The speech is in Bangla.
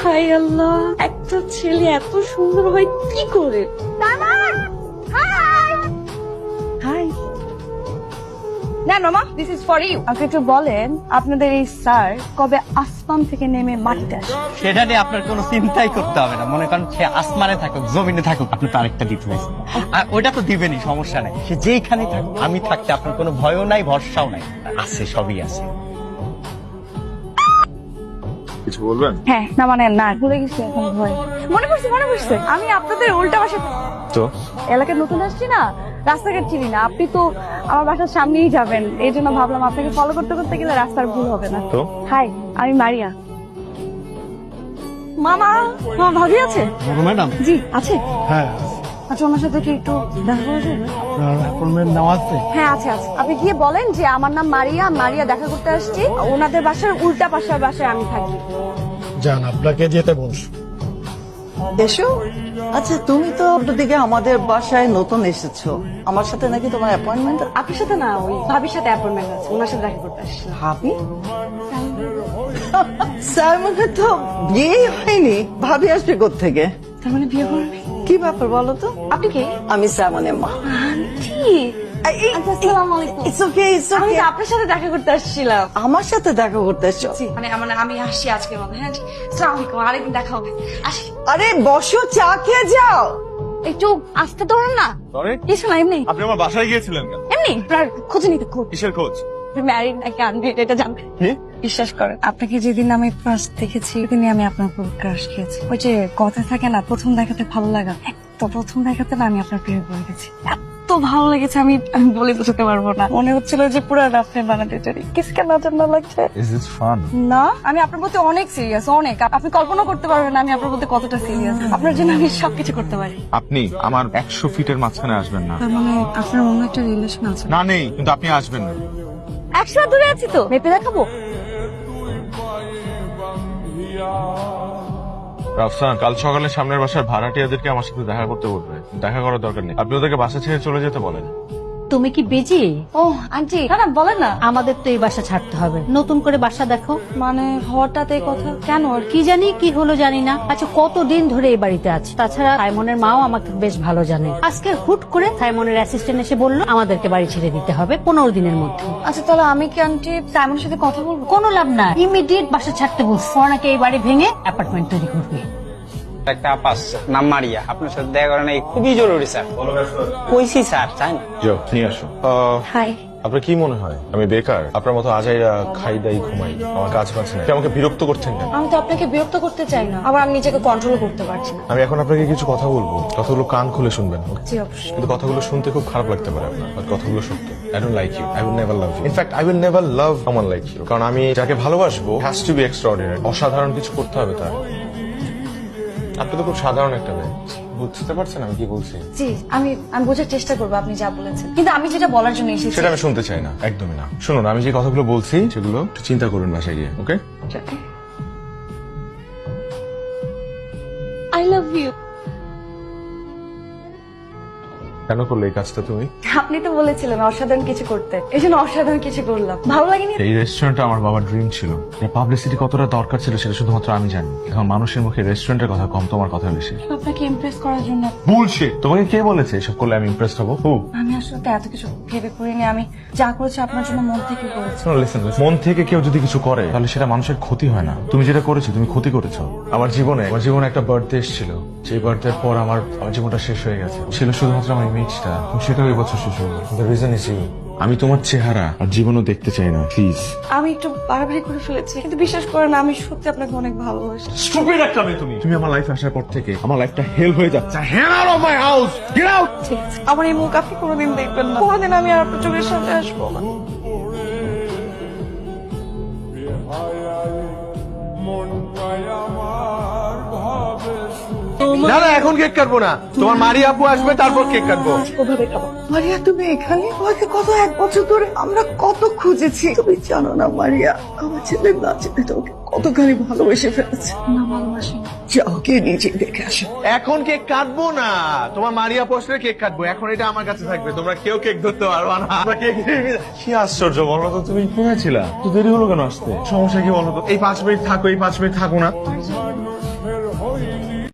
হাই আল্লাহ, একটা ছেলে এত সুন্দর হয় কি করে? হাই। না মামা, দিস ইজ ফর ইউ। আপনি একটু বলেন আপনাদের এই স্যার কবে আসমান থেকে নেমে মাটিতে আসে? সেটা নিয়ে আপনার কোনো চিন্তাই করতে হবে না। মনে করেন সে আসমানে থাকুক জমিনে থাকুক, আপনি তো আরেকটা দিতে পারছেন, আর ওইটা তো দিবেনই, সমস্যা নাই। সে যেইখানে থাকুক, আমি থাকতে আপনার কোনো ভয়ও নাই, ভরসাও নাই। আছে, সবই আছে। কিছু বলবেন? হ্যাঁ, না মানে না, ভুলে গেছি এখন ভয়। মনে পড়ছে আমি আপনাদের উল্টা পাশে তো এলাকায় নতুন আসছি না, রাস্তাঘাট চিনি না। আপনি তো আমার বাসার সামনেই যাবেন, এই জন্য ভাবলাম আপনাকে ফলো করতে করতে গেলে রাস্তার ভুল হবে না। তো হাই, আমি মারিয়া। মামা, ভাবি আছে? ম্যাডাম? জি আছে। হ্যাঁ, আচ্ছা, ওনার সাথে কি একটু দেখা করা যাবে? অ্যাপয়েন্টমেন্ট নেওয়া আছে। হ্যাঁ আছে। আপনি গিয়ে বলেন যে আমার নাম মারিয়া দেখা করতে আসছি, ওনাদের বাসার উল্টা পাশের বাসায় আমি থাকি। যান, আপনাকে যেতে বলছি। এসো। আচ্ছা, তুমি তো দিকে আমাদের বাসায় নতুন এসেছো, আমার সাথে নাকি তোমার অ্যাপয়েন্টমেন্ট? আপনার সাথে না, ওই ভাবির সাথে অ্যাপয়েন্টমেন্ট আছে, ওনার সাথে দেখা করতে আসছি। ভাবি? সাইমনের তো বিয়ে হয়নি, ভাবি আসবে কোত্থেকে? তার মানে বিয়ে করবে? কি ব্যাপার বলো তো? আপনি কে? আমি সাইমনের মা। আন্টি। আচ্ছা, আসসালামু আলাইকুম। ইটস ওকে, ইটস আমি ওকে। তো আপনার সাথে দেখা করতে আসছিলাম। আমার সাথে দেখা করতে এসছো? মানে আমি আসছি আজকের মতো। হ্যাঁ, আসসালামু আলাইকুম, আরেকদিন দেখা হবে। আসি। আরে বসো, চা খেয়ে যাও। একটু আসতে তো না। সরি, কিছু না, এমনি আপনি আমার বাসায় গিয়েছিলেন কেন? এমনি আপনার খোঁজ নিতে। কিসের খোঁজ? ম্যারিড নাকি আনম্যারিড এটা জানতে। কি? বিশ্বাস করেন, আপনাকে যেদিন আমি ফার্স্ট দেখেছি সেদিনই আমি আপনার উপর ক্রাশ খেয়েছি। ওই যে কথা থাকে না, প্রথম দেখাতে ভালো লাগা, তো প্রথম দেখাতে না আমি আপনার প্রেমে পড়ে গেছি। এত ভালো লেগেছে, আমি বলে বোঝাতে পারবো না। মনে হচ্ছিল যে পুরো রাফে বানাতে চাই। কিসকে নজর না লাগছে ইজ দিস ফান? না, আমি আপনার প্রতি অনেক সিরিয়াস, অনেক। আপনি কল্পনা করতে পারবেন না আমি আপনার প্রতি কতটা সিরিয়াস। আপনার জন্য আমি সবকিছু করতে পারি। আপনি আমার 100 ফিটের মাঝখানে আসবেন না। তার মানে আপনার অন্য একটা রিলেশন আছে? না, নেই, কিন্তু আপনি আসবেন না। 100 দূরে আছি তো, মেপে দেখাবো। রাফসান, কাল সকালে সামনের বাসার ভাড়াটিয়াদেরকে আমার সাথে দেখা করতে বলবে। দেখা করার দরকার নেই, আপনি ওদেরকে বাসা ছেড়ে চলে যেতে বলেন। তুমি কি বেজি? ও আন্টি, না বলেন না। আমাদের তো এই বাসা ছাড়তে হবে, নতুন করে বাসা দেখো। মানে হঠাৎ এই কথা কেন? আর কি জানি কি হলো জানি না। আচ্ছা, কতদিন ধরে এই বাড়িতে আছে? তাছাড়া সাইমনের মাও আমাকে বেশ ভালো জানে। আজকে হুট করে সাইমনের অ্যাসিস্ট্যান্ট এসে বললো আমাদেরকে বাড়ি ছেড়ে দিতে হবে 15 দিনের মধ্যে। আচ্ছা, তাহলে আমি কি আন্টি সাইমনের সাথে কথা বলবো? কোনো লাভ না, ইমিডিয়েট বাসা ছাড়তে বলছে। ওনাকে এই বাড়ি ভেঙে অ্যাপার্টমেন্ট তৈরি করবে। একটা আপা আসছে, নাম মারিয়া, আপনার সাথে দেখা করা নাই, খুবই জরুরি স্যার। কইছি স্যার, চাই না। যাও, নিয়ে আসো। হাই। আপনার কি মনে হয় আমি বেকার? আপনার মতো আজাইরা খাই দাই ঘুমাই, আমার কাজ পাচ্ছে না। আমাকে বিরক্ত করছেন কেন? আমি তো আপনাকে বিরক্ত করতে চাই না, আবার আমি নিজেকে কন্ট্রোল করতে পারছি না। আমি এখন আপনাকে কিছু কথা বলবো, কথাগুলো কান খুলে শুনবেন। জি অবশ্যই। কিন্তু কথাগুলো শুনতে খুব খারাপ লাগতে পারে আপনার, বাট কথাগুলো সত্য। I don't like you, I will never love you. In fact I will never love someone like you. কারণ আমি যাকে ভালোবাসবো হ্যাজ টু বি এক্সট্রাঅর্ডিনারি, অসাধারণ কিছু করতে হবে তার। আপনি তো খুব সাধারণ একটা মেয়ে, বুঝতে পারছেন আমি কি বলছি? জি, আমি বোঝার চেষ্টা করবো আপনি যা বলেছেন, কিন্তু আমি যেটা বলার জন্য এসেছি সেটা আমি শুনতে চাই না, একদমই না। শুনুন, আমি যে কথাগুলো বলছি সেগুলো একটু চিন্তা করুন বাসায় গিয়ে, ওকে? I love you. কেন করলে এই কাজটা তুমি? আপনি তো বলেছিলেন অসাধারণ কিছু করতে, এই জন্য অসাধারণ কিছু করলাম। ভালো লাগেনি? এই রেস্টুরেন্টটা আমার বাবার ড্রিম ছিল। পাবলিসিটি কতটা দরকার ছিল সেটা শুধুমাত্র আমি জানি। এখন মানুষের মুখে রেস্টুরেন্টের কথা কম, তোমার কথা বেশি। আপনাকে ইমপ্রেস করার জন্য। বুলশিট! তোমাকে কে বলেছে এসব করলে আমি ইমপ্রেসড হবো? হু? আমি আসলে এত কিছু ভেবে করিনি, আমি যা করেছি আপনার জন্য মন থেকে করেছি। লিসেন, মন থেকে কেউ যদি কিছু করে তাহলে সেটা মানুষের ক্ষতি হয় না। তুমি যেটা করেছো তুমি ক্ষতি করেছো। আমার জীবনে একটা বার্থডে এসেছিল, সেই বার্থডের পর আমার জীবনটা শেষ হয়ে গেছে। ছিল শুধুমাত্র আমার ইমেজটা, সেটাও এই বছর শেষ হলো। The reason is you. আমি তোমার চেহারা আর জীবনও দেখতে চাই না, প্লিজ। আমি একটু বাড়াবাড়ি করে ফেলেছি, কিন্তু বিশ্বাস করেন আমি সত্যি আপনাকে অনেক ভালোবাসি। স্টুপিড একটা মেয়ে তুমি। তুমি আমার লাইফে আসার পর থেকে আমার লাইফটা হেল হয়ে যাচ্ছে। Get out of my house, get out. ঠিক আছে, আমার এই মুখ আপনি কোনোদিন দেখবেন না, কোনোদিন আমি আর আপনার চোখের সামনে আসবো না। না না, এখন কেক কাটবো না। তোমার মারি আপু আসবে, তারপর কেক কাটবো। ওভাবে খাবো। মারিয়া, তুমি এখানে? তোমাকে কত 1 বছর ধরে আমরা কত খুঁজেছি। তুমি জানো না মারিয়া, আমার ছেলে না ছেলে তোমাকে কতখানি ভালোবেসে ফেলেছে। না ভালোবাসি। যাও, কে নিজে দেখে আসো। এখন কেক কাটবো না, তোমার মারিয়া পোস্টারে কেক কাটবো। এখন এটা আমার কাছে থাকবে, তোমরা কেউ কেক ধরতে পারবা না। আমরা কেক কি আশ্চর্য, বলো তো, তুমি কোথায় ছিলা? তো দেরি হলো কেন আসতে? সমস্যা কি বলো তো? এই 5 মিনিট থাকো, এই 5 মিনিট থাকো না।